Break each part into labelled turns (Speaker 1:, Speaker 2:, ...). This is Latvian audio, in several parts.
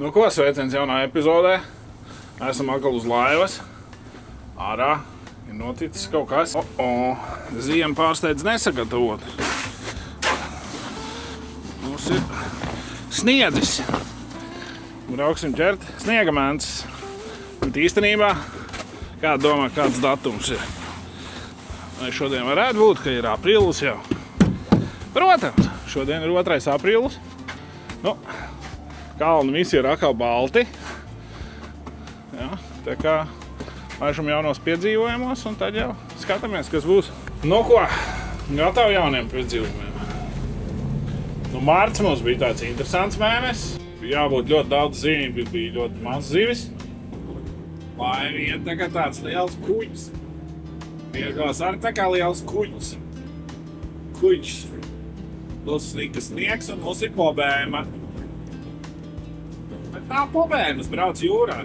Speaker 1: Nu ko, sveiciens jaunā epizodē. Esam atkal uz laivas. Ārā ir noticis kaut kas. Ziema pārsteidz nesagatavot. Mums ir sniedzis. Brauksim ķert sniega mēnesis. Bet īstenībā, kāda domā, kāds datums ir? Vai šodien varētu būt, ka ir aprīlis jau? Protams, šodien ir 2. aprīlis. Nu, kalni visi ir atkal balti. Jā, tā kā laišam jaunos piedzīvojumos un tad jau skatāmies, kas būs. Nu ko, gatavi jauniem piedzīvojumiem. Nu, mārts mums bija tāds interesants mēnesis. Bija jābūt ļoti daudz zivju, bija ļoti maz zivis. Laiva iet tā kā tāds liels kuģis. Viegās arī tā kā liels kuģis. Kuģis. Mums slikta sniegs un mums ir pobēma. Bet nav pobēmas, brauc jūrā.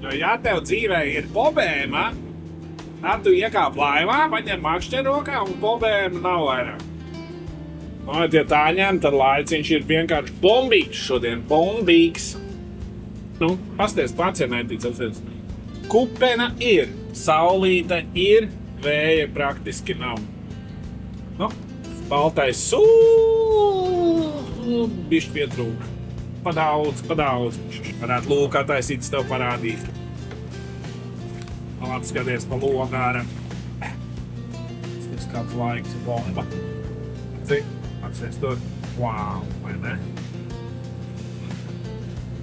Speaker 1: Jo ja tev dzīvē ir pobēma, tad tu iekāp laivā, paņem makšķeri rokā un pobēma nav vairāk. No, ja tā ņem, tad laiciņš ir vienkārši bombīgs šodien, bombīgs. Nu, pasties pats, ja netic atceries. Kupena ir, saulīte ir, vēja praktiski nav. Nu, baltais bišķi pietrūka. Padaudz. Varētu lūkā taisītas tev parādīt. Labi, skaties pa logāra. Tas kāds laiks ir bomba. Cik? Apsies tur. Wow, vai ne?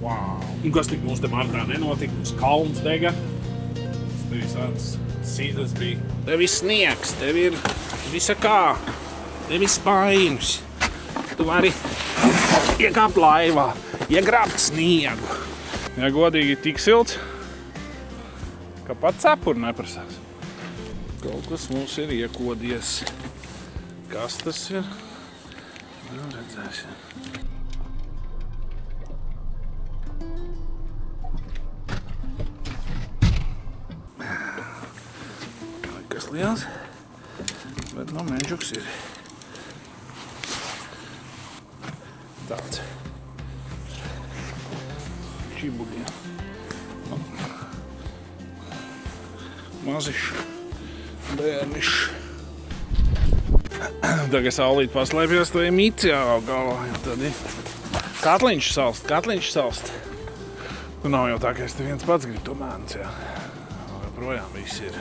Speaker 1: Wow. Un kas tik mums te martā nenotika? Mums kalns dega. Tas te visāds sīzes bija. Tev ir sniegs, tev ir visa kā. Tev ir spaiņus. Tu vari iekāpt laivā, iegrābt sniegu. Ja godīgi tik silts, ka pat cepuri neprasās. Kaut kas mums ir iekodies. Kas tas ir? Nu, redzēsim. Kas liels, bet no mežuks ir. Tāds čibuļiem. Mazišs, bērnišs. Tagad saulīt paslēpjas, to ir mici jau galvā. Tad ir katliņš salst. Nu nav jau tā, ka es te viens pats gribu to mēnesi, jā. Projām visi ir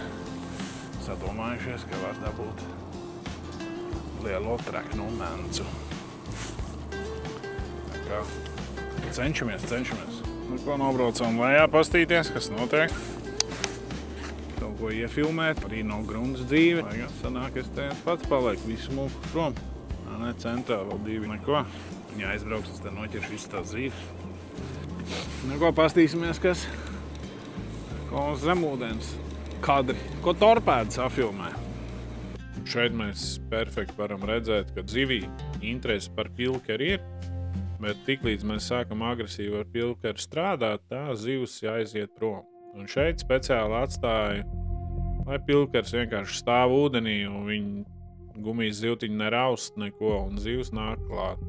Speaker 1: sadomājušies, ka var dabūt lielo treknu mēnesu. Kā cenšamies. Nu, ko nobraucam lejā pastīties, kas notiek. Kaut ko iefilmēt, arī no grundas dzīve. Vai gan sanāk, es te pats palieku visu mūku prom. Ne, centrā vēl divi neko. Ja aizbrauks, es te noķeršu visu tās zīves. Nu, ko pastīsimies, kas? Ko zemūdens kadri. Ko torpēdas afilmē. Šeit mēs perfekti varam redzēt, ka zivī interesi par pilkeri ir. Bet tiklīdz mēs sākam agresīvi ar pilkeru strādāt, tā zivs jāiziet prom. Un šeit speciāli atstāja, lai pilkers vienkārši stāv ūdenī un viņa gumijas zivtiņi neraust neko un zivs nāk klāt.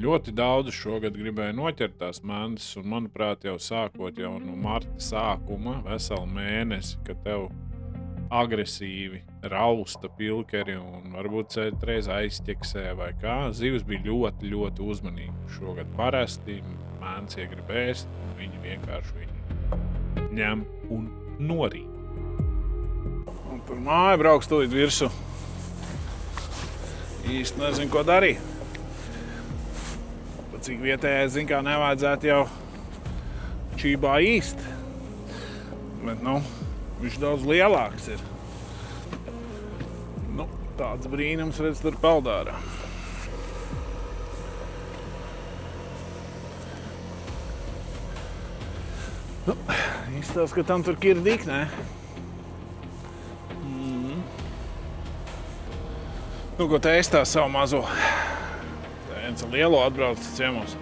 Speaker 1: Ļoti daudz šogad gribēja noķert tās mēnesis un, manuprāt, jau sākot jau no marta sākuma veselu mēnesi, ka tev agresīvi rausta pilkeri un varbūt citreiz aizķeksē vai kā. Zivs bija ļoti uzmanīgi. Šogad parasti mēnesi grib ēst un viņi vienkārši viņu ņem un norīt. Un tur māja brauks tūlīt virsu. Īsti nezinu, ko darīt. Pat cik vietējais zin, kā nevajadzētu jau čībā īst. Bet, nu, viņš daudz lielāks ir. Nu, tāds brīnums redz tur peldārā. Nu, izstāst, ka tam tur kirdik, ne? Nu, ko te ēstās savu mazo. Te viens lielo atbraucis ciemos.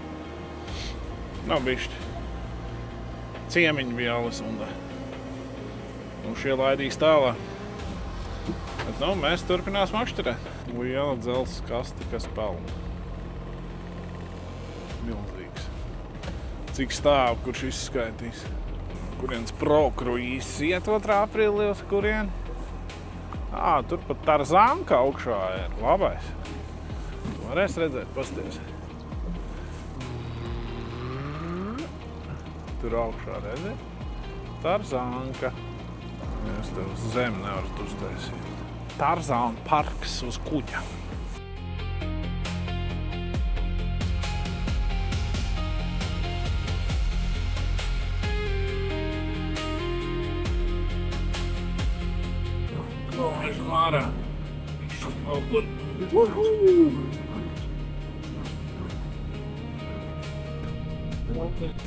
Speaker 1: Nav bišķi. Ciemiņi bija Alis un nu, šie laidīs tālā. Bet, nu, mēs turpinās makšķerēt. Liela dzelzs kaste, kas pelna. milzīgs. Cik stāv, kurš izskaitīs? Kurienes Pro Cruises iet 2. aprīlī uz kurieni? Tur pat Tarzanka augšā ir. Labais. Tu varēs redzēt, pasties. Tur augšā redzi? Tarzanka. Es tev uz zemi nevaru uztaisīt. Tarzāna parks uz kuģa. Ārā.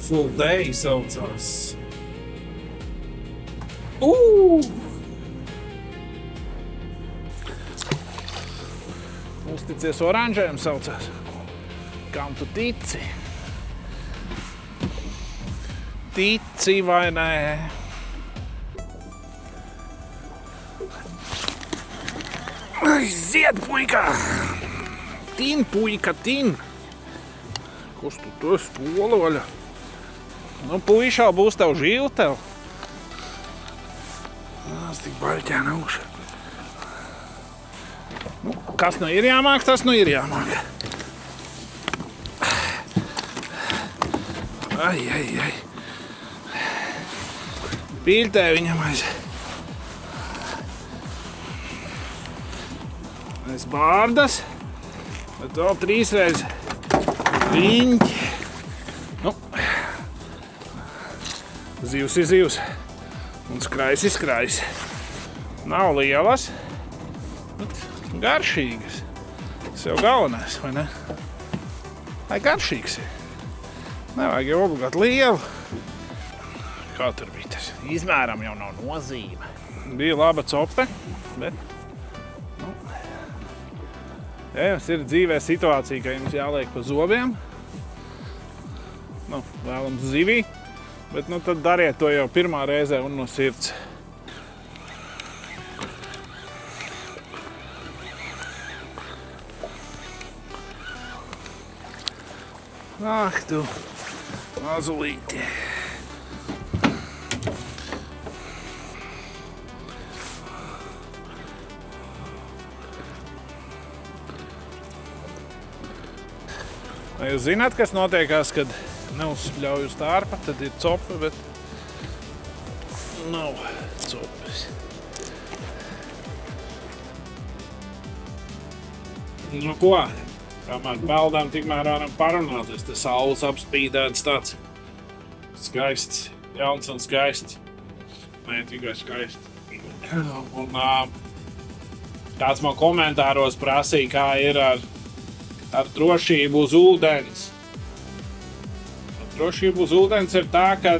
Speaker 2: Full day saucās.
Speaker 1: Uzticies oranžējiem saucās. Kam tu tici? Tici vai nē? Aiziet, puika! Tin, puika, tin! Kas tu esi, poloļa? Nu, puišā būs tev žīle tev. Es tik baļķēna augšā. Nu, kas nu ir jāmāk, tas nu ir jāmāk. Ai. Pīļtē viņam aiziet. Es bārdas, bet vēl 3 reizes riņķi. Nu, zivs ir zivs un skrais ir skrais. Nav lielas, bet garšīgas. Tas jau galvenais, vai ne? Lai garšīgs ir. Nevajag jau obligāti lielu. Kā tur bija tas? Izmēram jau nav nozīme. Bija laba cope, bet ja jums ir dzīvē situācija, ka jums jāliek pa zobiem, vēlams zivī, bet tad dariet to jau pirmā reizē un no sirds. Ak tu, mazulīti. Vai jūs zināt, kas notiekās, kad neuzspļauj uz tārpa, tad ir cope, bet nav copes. Nu ko, kamēr peldām, tikmēr varam parunāties. Tas saules apspīdēts tāds skaists, jauns un skaists. Nē, tikai skaists. Un kāds man komentāros prasīja, kā ir ar drošību uz ūdens. Drošība uz ūdens ir tā, ka,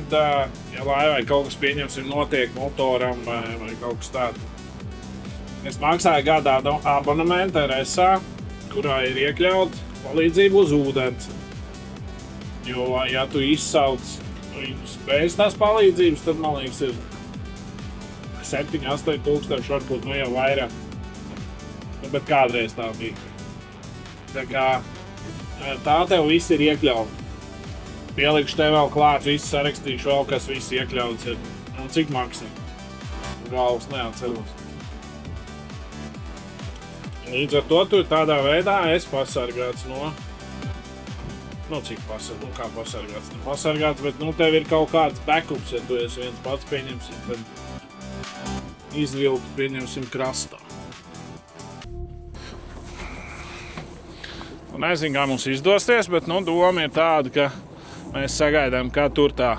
Speaker 1: ja laivai kaut kas pieņemsim notiek motoram vai kaut kas tāds. Es maksāju gadā abonementu RSA, kurā ir iekļaut palīdzību uz ūdens. Jo, ja tu izsauc viņus bez tās palīdzības, tad, man liekas, ir 7-8 tūkstoši, varbūt jau vairāk. Bet kādreiz tā bija. Tā kā tā tev viss ir iekļauts. Pielikšu tev vēl klāt, visu sarakstīšu vēl, kas viss iekļauts ir. Un cik maksā? Galvas neatceros. Līdz ar to tu tādā veidā esi pasargāts no... cik pasargāts? Kā pasargāts? Pasargāts, bet tev ir kaut kāds backups, ja tu esi viens pats pieņemsim, tad izvilku pieņemsim krastā. Nezinu, kā mums izdosies, bet doma ir tāda, ka mēs sagaidām, kā tur tā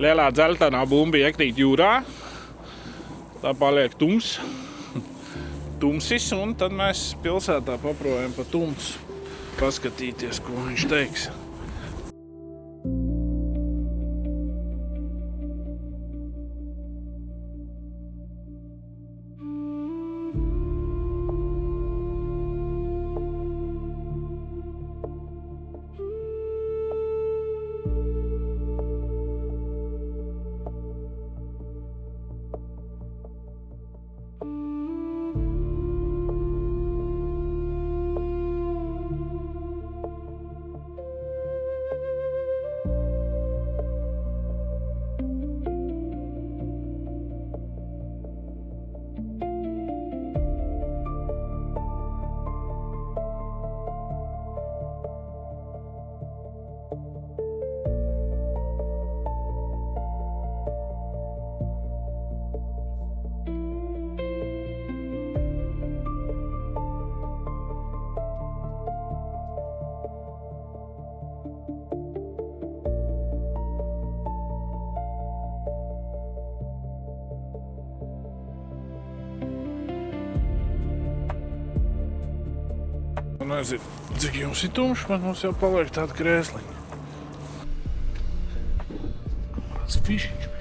Speaker 1: lielā dzeltenā bumba iekrīt jūrā. Tā paliek tumsis, un tad mēs pilsētā paprojam pa tumsu. Paskatīties, ko viņš teiks. nezinu, cik jums ir tumšs, bet mums jau paliek tāda krēsliņa. Kāds fišiņš pietiec.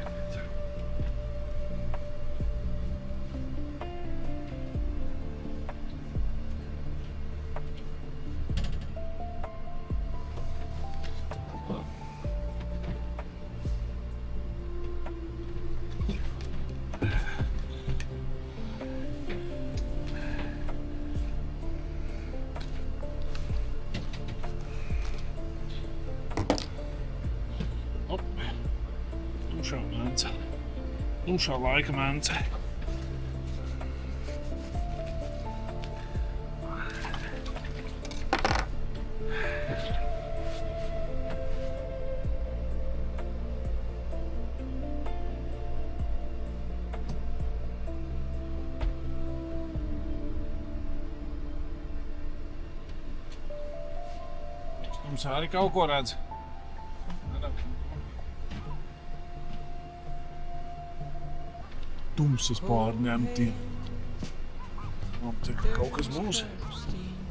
Speaker 1: Tumšā laika mence. Tumšā arī kaut ko redz. Tumsas pārņemti. Man te kaut kas būs.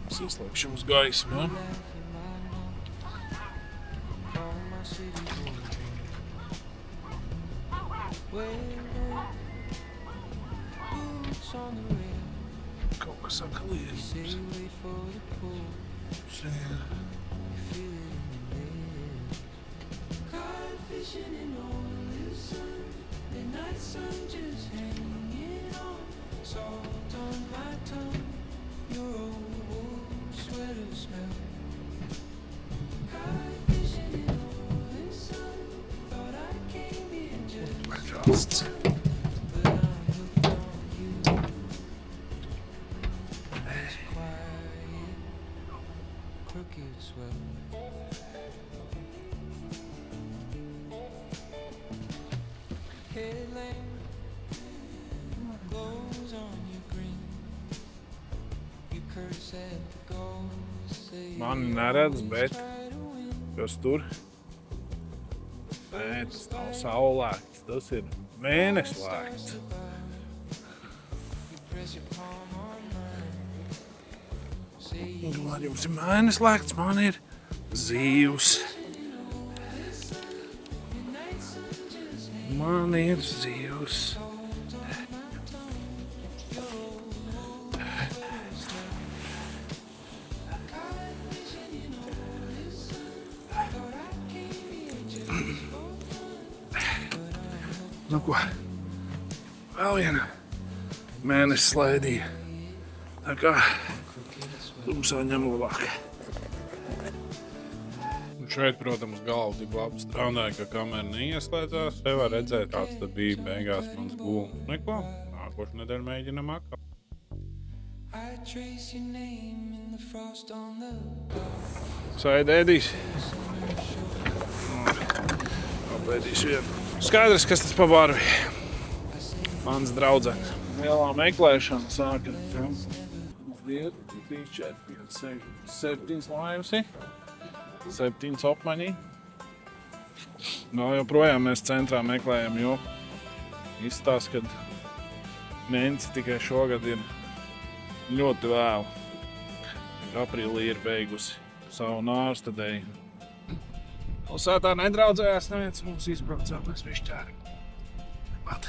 Speaker 1: Es ieslēgšu uz gaismu, ja? Kaut kas atkal iejums. Mani neredz, bet kas tur? Nē, tas nav saulēkts, tas ir mēneslēkts. Lai jums ir mēneslēkts, man ir zivs. Man ir zivs. Nu ko, vēl viena mēnesis slēdīja. Tā kā tumsā ņem labāk. Šeit, protams, galva tik labi strādāja, ka kamera neieslēdzās. Te var redzēt, kāds tad bija beigās mans gulums. Neko, nākošu nedēļu mēģinam atkal. Sveiki, Ēdīs. Apēdīs vienu. Skaidrs, kas tas pa barvi. Mans draudzens. Lielā meklēšana sāka. 1, 2, 3, 4, 5, 6, 7 laivusi. 7 opmaņi. Vēl joprojām mēs centrā meklējam, jo izstāsta, ka mence tikai šogad ir ļoti vēlu. Aprīlī ir beigusi savu nārstadēju. Pilsētā nedraudzējās neviens, mums izbraucām, mēs višķēri. Pat.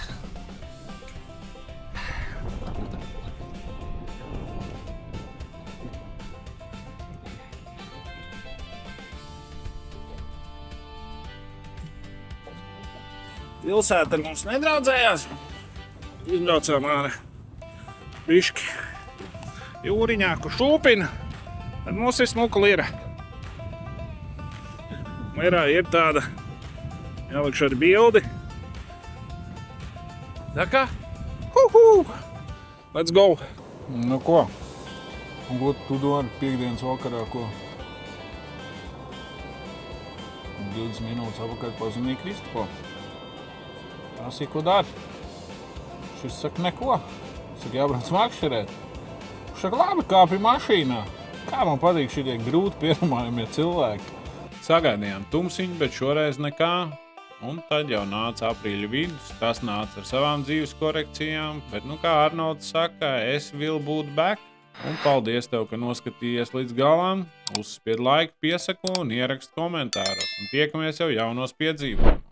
Speaker 1: Pilsēta ar mums nedraudzējās. Izbraucām ārā bišķi jūriņā, kur šūpina. Tad mums ir smuka lira. Lirā ir tāda, ielikšu ar bildi. Tā kā, let's go! Nu ko? Ko tu dari piekdienas vakarā, ko? 20 minūtes apakaļ pazvanīja Kristopo. Tās ir, ko dari? Šis saka, neko. Saka, jābrauc makšķerēt. Saka, labi, kāpi mašīnā. Kā man patīk šitie grūti pierunājumie cilvēki. Sagaidījām tumsiņu, bet šoreiz nekā. Un tad jau nāca aprīļa vidus. Tas nāca ar savām dzīves korekcijām. Bet, nu kā Arnolds saka, es will boot back. Un paldies tev, ka noskatījies līdz galam. Uzspied laiku, piesaku un ierakst komentāros. Un tiekamies jau jaunos piedzīvojumus.